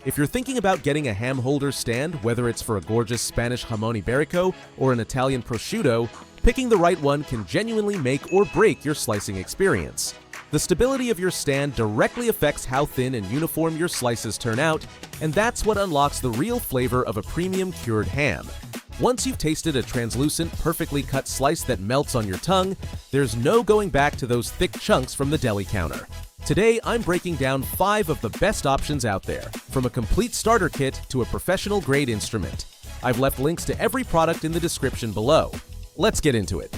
If you're thinking about getting a ham holder stand, whether it's for a gorgeous Spanish jamon Iberico or an Italian prosciutto, picking the right one can genuinely make or break your slicing experience. The stability of your stand directly affects how thin and uniform your slices turn out, and that's what unlocks the real flavor of a premium cured ham. Once you've tasted a translucent, perfectly cut slice that melts on your tongue, there's no going back to those thick chunks from the deli counter. Today, I'm breaking down 5 of the best options out there, from a complete starter kit to a professional-grade instrument. I've left links to every product in the description below. Let's get into it.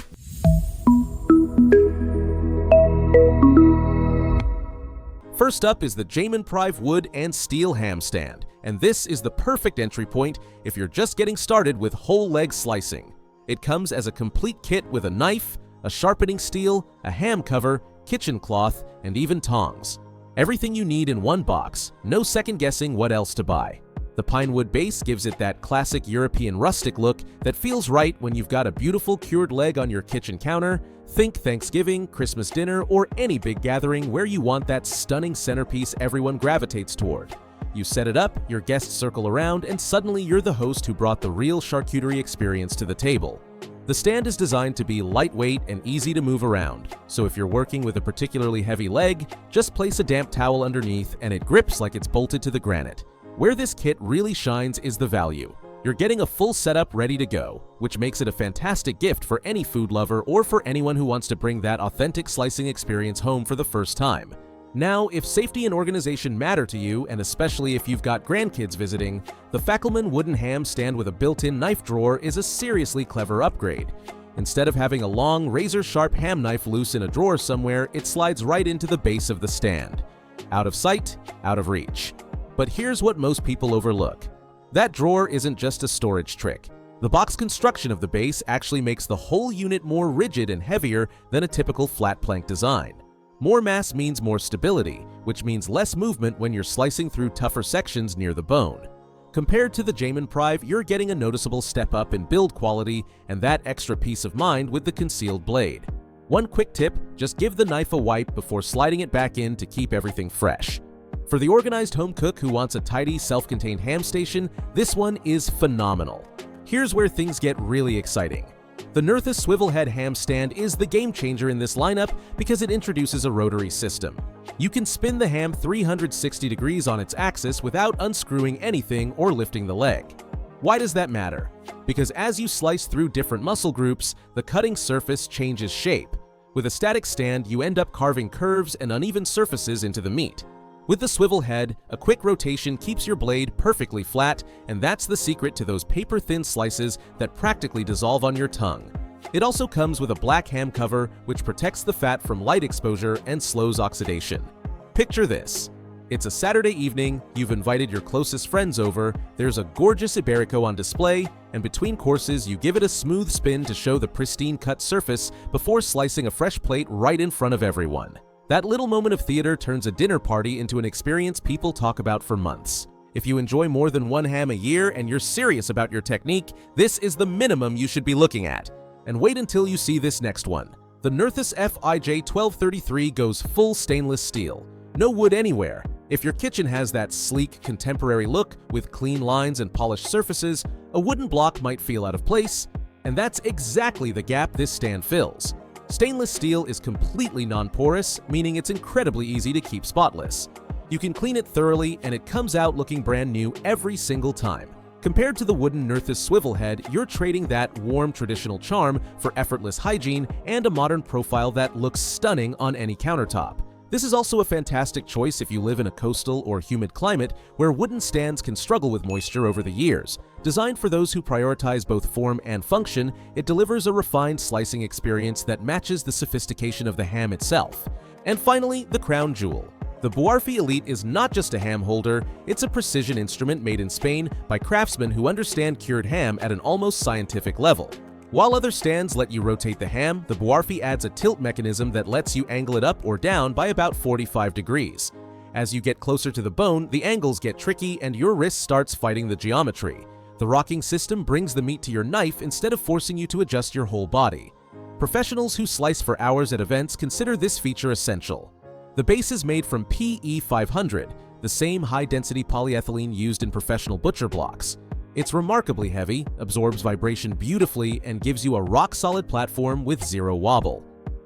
First up is the Jamoneros wood and steel ham stand, and this is the perfect entry point if you're just getting started with whole leg slicing. It comes as a complete kit with a knife, a sharpening steel, a ham cover, kitchen cloth, and even tongs. Everything you need in one box, no second guessing what else to buy. The pine wood base gives it that classic European rustic look that feels right when you've got a beautiful cured leg on your kitchen counter. Think Thanksgiving, Christmas dinner, or any big gathering where you want that stunning centerpiece everyone gravitates toward. You set it up, your guests circle around, and suddenly you're the host who brought the real charcuterie experience to the table. The stand is designed to be lightweight and easy to move around, so if you're working with a particularly heavy leg, just place a damp towel underneath and it grips like it's bolted to the granite. Where this kit really shines is the value. You're getting a full setup ready to go, which makes it a fantastic gift for any food lover or for anyone who wants to bring that authentic slicing experience home for the first time. Now, if safety and organization matter to you, and especially if you've got grandkids visiting, the Fackelman wooden ham stand with a built-in knife drawer is a seriously clever upgrade. Instead of having a long, razor-sharp ham knife loose in a drawer somewhere, it slides right into the base of the stand. Out of sight, out of reach. But here's what most people overlook. That drawer isn't just a storage trick. The box construction of the base actually makes the whole unit more rigid and heavier than a typical flat plank design. More mass means more stability, which means less movement when you're slicing through tougher sections near the bone. Compared to the Jamoneros, you're getting a noticeable step up in build quality and that extra peace of mind with the concealed blade. One quick tip, just give the knife a wipe before sliding it back in to keep everything fresh. For the organized home cook who wants a tidy, self-contained ham station, this one is phenomenal. Here's where things get really exciting. The Nerthus swivel head ham stand is the game changer in this lineup because it introduces a rotary system. You can spin the ham 360 degrees on its axis without unscrewing anything or lifting the leg. Why does that matter? Because as you slice through different muscle groups, the cutting surface changes shape. With a static stand, you end up carving curves and uneven surfaces into the meat. With the swivel head, a quick rotation keeps your blade perfectly flat, and that's the secret to those paper-thin slices that practically dissolve on your tongue. It also comes with a black ham cover, which protects the fat from light exposure and slows oxidation. Picture this. It's a Saturday evening, you've invited your closest friends over, there's a gorgeous Iberico on display, and between courses you give it a smooth spin to show the pristine cut surface before slicing a fresh plate right in front of everyone. That little moment of theater turns a dinner party into an experience people talk about for months. If you enjoy more than one ham a year and you're serious about your technique, this is the minimum you should be looking at. And wait until you see this next one. The Nerthus FIJ 1233 goes full stainless steel. No wood anywhere. If your kitchen has that sleek, contemporary look with clean lines and polished surfaces, a wooden block might feel out of place, and that's exactly the gap this stand fills. Stainless steel is completely non-porous, meaning it's incredibly easy to keep spotless. You can clean it thoroughly and it comes out looking brand new every single time. Compared to the wooden Nerthus swivel head, you're trading that warm traditional charm for effortless hygiene and a modern profile that looks stunning on any countertop. This is also a fantastic choice if you live in a coastal or humid climate where wooden stands can struggle with moisture over the years. Designed for those who prioritize both form and function, it delivers a refined slicing experience that matches the sophistication of the ham itself. And finally, the crown jewel. The Buarfi Elite is not just a ham holder, it's a precision instrument made in Spain by craftsmen who understand cured ham at an almost scientific level. While other stands let you rotate the ham, the Buarfi adds a tilt mechanism that lets you angle it up or down by about 45 degrees. As you get closer to the bone, the angles get tricky and your wrist starts fighting the geometry. The rocking system brings the meat to your knife instead of forcing you to adjust your whole body. Professionals who slice for hours at events consider this feature essential. The base is made from PE 500, the same high-density polyethylene used in professional butcher blocks. It's remarkably heavy, absorbs vibration beautifully, and gives you a rock-solid platform with zero wobble.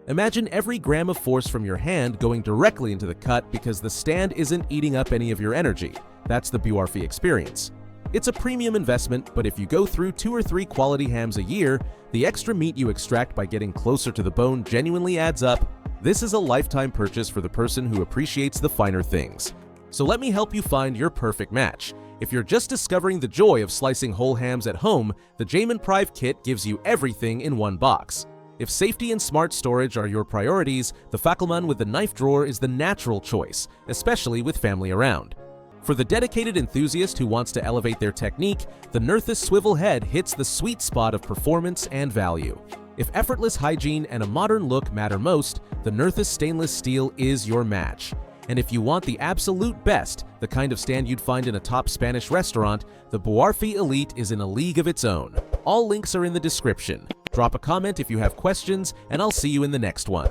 Imagine every gram of force from your hand going directly into the cut because the stand isn't eating up any of your energy. That's the Buarfi experience. It's a premium investment, but if you go through 2 or 3 quality hams a year, the extra meat you extract by getting closer to the bone genuinely adds up. This is a lifetime purchase for the person who appreciates the finer things. So let me help you find your perfect match. If you're just discovering the joy of slicing whole hams at home, the Jamoneros kit gives you everything in one box. If safety and smart storage are your priorities, the Fackelmann with the knife drawer is the natural choice, especially with family around. For the dedicated enthusiast who wants to elevate their technique, the Nerthus swivel head hits the sweet spot of performance and value. If effortless hygiene and a modern look matter most, the Nerthus stainless steel is your match. And if you want the absolute best, the kind of stand you'd find in a top Spanish restaurant, the Buarfi Elite is in a league of its own. All links are in the description. Drop a comment if you have questions, and I'll see you in the next one.